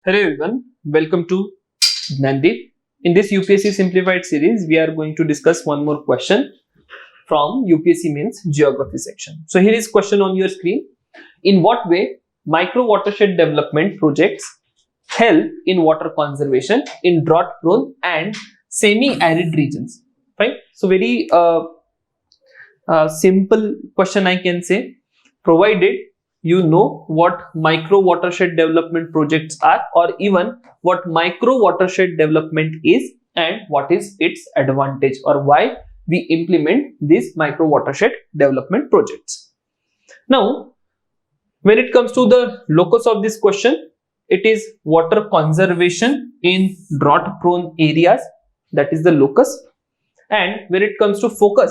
Hello everyone, welcome to Dnyanadeep. In this UPSC Simplified series, we are going to discuss one more question from UPSC Mains Geography section. So here is question on your screen. In what way micro watershed development projects help in water conservation in drought-prone and semi-arid regions? Right. So very simple question I can say, provided you know what micro watershed development projects are, or even what micro watershed development is and what is its advantage, or why we implement these micro watershed development projects. Now, when it comes to the locus of this question, it is water conservation in drought prone areas, that is the locus. And when it comes to focus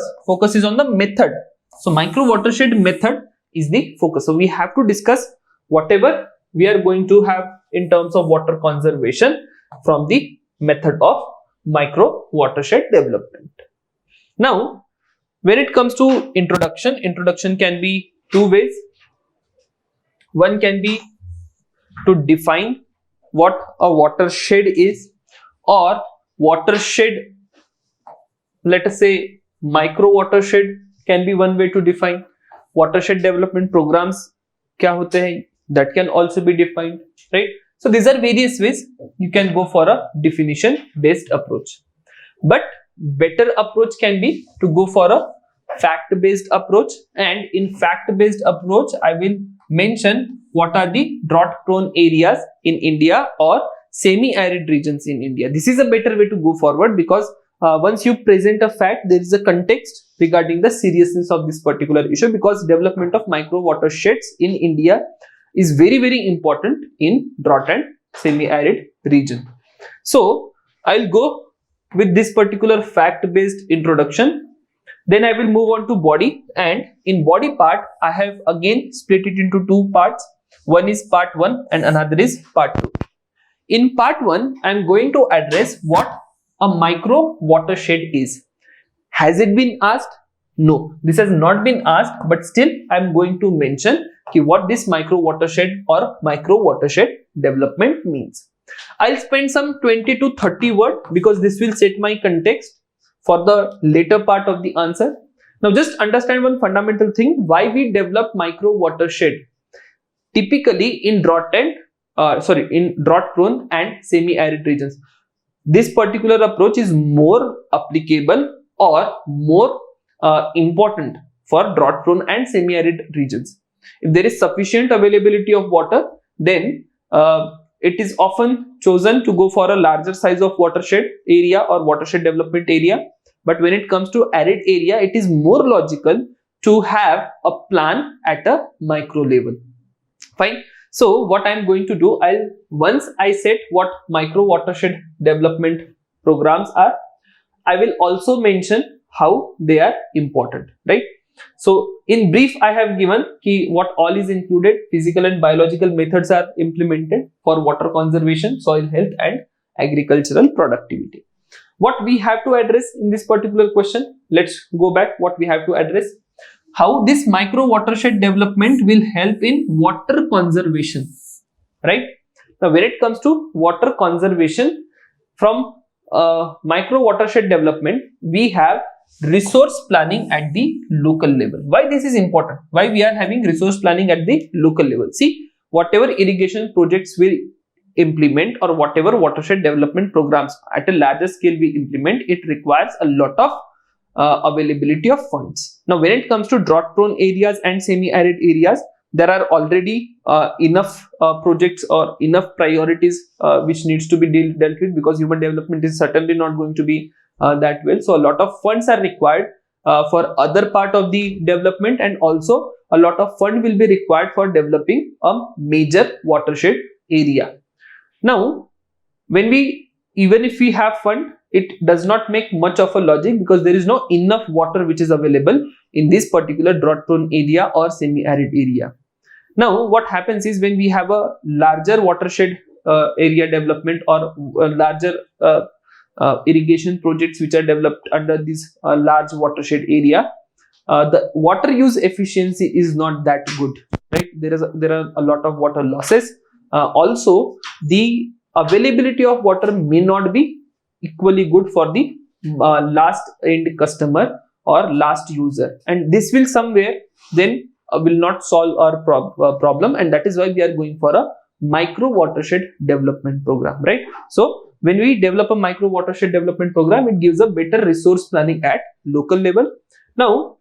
is on the method. So micro watershed method is the focus. So we have to discuss whatever we are going to have in terms of water conservation from the method of micro watershed development. Now, when it comes to introduction can be two ways. One can be to define what a watershed is, or watershed, let us say micro watershed can be one way to define. Watershed development programs kya hote hain, that can also be defined, right? So these are various ways you can go for a definition based approach, but better approach can be to go for a fact based approach. And in fact based approach, I will mention what are the drought prone areas in India or semi arid regions in India. This is a better way to go forward, because once you present a fact, there is a context regarding the seriousness of this particular issue, because development of micro watersheds in India is very important in drought and semi-arid region. So I'll go with this particular fact-based introduction. Then I will move on to body, and in body part, I have again split it into two parts. One is part 1 and another is part 2. In part 1, I am going to address what a micro watershed is. Has it been asked? No, this has not been asked, but still I am going to mention what this micro watershed or micro watershed development means. I'll spend some 20 to 30 words because this will set my context for the later part of the answer. Now just understand one fundamental thing, why we develop micro watershed. Typically in drought prone and semi-arid regions, this particular approach is more applicable or more important for drought prone and semi-arid regions. If there is sufficient availability of water, then it is often chosen to go for a larger size of watershed area or watershed development area. But when it comes to arid area, it is more logical to have a plan at a micro level. Fine. So what I am going to do, once I set what micro watershed development programs are, I will also mention how they are important, right? So in brief, I have given what all is included. Physical and biological methods are implemented for water conservation, soil health and agricultural productivity. What we have to address in this particular question, let's go back what we have to address. How this micro watershed development will help in water conservation, right? Now when it comes to water conservation, from micro watershed development, we have resource planning at the local level. Why this is important? Why we are having resource planning at the local level? See, whatever irrigation projects we implement or whatever watershed development programs at a larger scale we implement, it requires a lot of availability of funds. Now when it comes to drought prone areas and semi-arid areas, there are already enough projects or enough priorities which needs to be dealt with, because human development is certainly not going to be that well. So a lot of funds are required for other part of the development, and also a lot of fund will be required for developing a major watershed area. Now even if we have fund, it does not make much of a logic, because there is no enough water which is available in this particular drought prone area or semi-arid area. Now what happens is, when we have a larger watershed area development or larger irrigation projects which are developed under this large watershed area, the water use efficiency is not that good, right? There are a lot of water losses also the availability of water may not be equally good for the last end customer or last user, and this will somewhere then will not solve our problem, and that is why we are going for a micro watershed development program, right? So when we develop a micro watershed development program, it gives a better resource planning at local level. Now,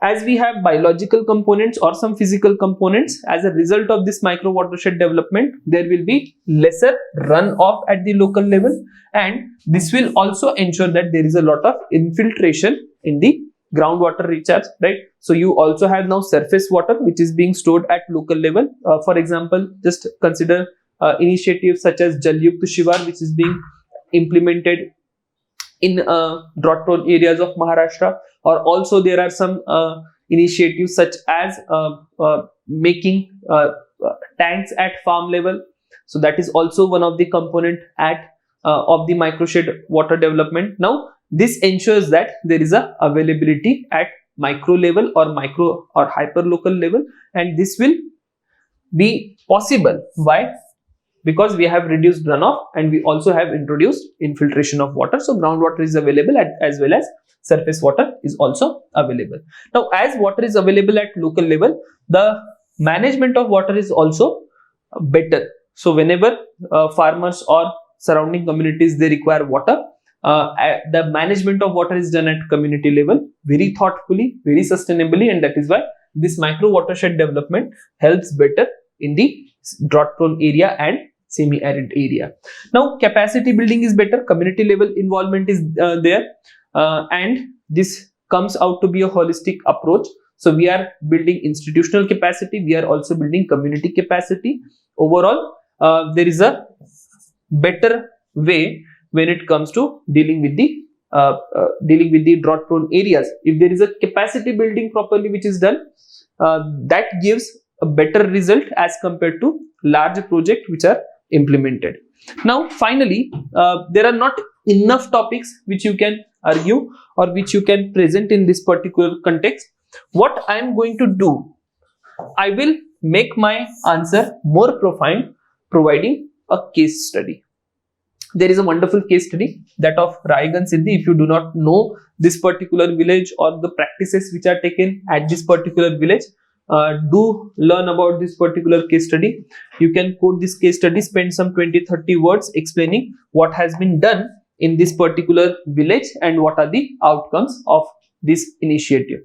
as we have biological components or some physical components, as a result of this micro watershed development, there will be lesser runoff at the local level, and this will also ensure that there is a lot of infiltration in the groundwater recharge, right? So you also have now surface water which is being stored at local level. For example, just consider initiatives such as Jal Yukt Shivar, which is being implemented in drought prone areas of Maharashtra, or also there are some initiatives such as making tanks at farm level. So that is also one of the component at of the microshed water development. Now this ensures that there is a availability at micro level or micro or hyper local level, and this will be possible. Why? Because we have reduced runoff and we also have introduced infiltration of water. So groundwater is available as well as surface water is also available. Now, as water is available at local level, the management of water is also better. So whenever farmers or surrounding communities they require water, the management of water is done at community level very thoughtfully, very sustainably, and that is why this micro watershed development helps better in the drought prone area and semi-arid area. Now capacity building is better, community level involvement is there, and this comes out to be a holistic approach. So we are building institutional capacity, we are also building community capacity. Overall, there is a better way when it comes to dealing with the drought prone areas. If there is a capacity building properly which is done, that gives a better result as compared to large projects which are implemented. Now finally, there are not enough topics which you can argue or which you can present in this particular context. What I am going to do, I will make my answer more profound providing a case study. There is a wonderful case study, that of Raigan Siddhi. If you do not know this particular village or the practices which are taken at this particular village, do learn about this particular case study. You can quote this case study, spend some 20-30 words explaining what has been done in this particular village and what are the outcomes of this initiative.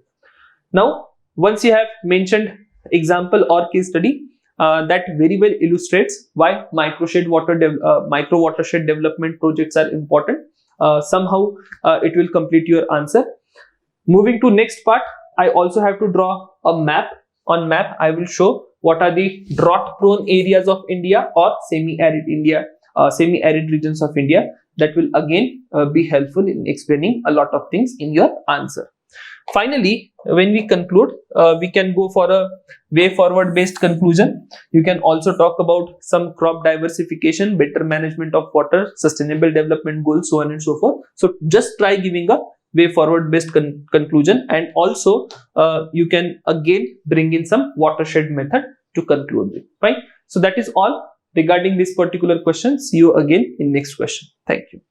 Now, once you have mentioned example or case study, that very well illustrates why micro watershed development projects are important. Somehow it will complete your answer. Moving to next part, I also have to draw a map. On map, I will show what are the drought prone areas of India or semi-arid regions of India. That will again be helpful in explaining a lot of things in your answer. Finally, when we conclude, we can go for a way forward based conclusion. You can also talk about some crop diversification, better management of water, sustainable development goals, so on and so forth. So just try giving a way forward based conclusion, and also you can again bring in some watershed method to conclude with, right? So that is all regarding this particular question. See you again in next question. Thank you.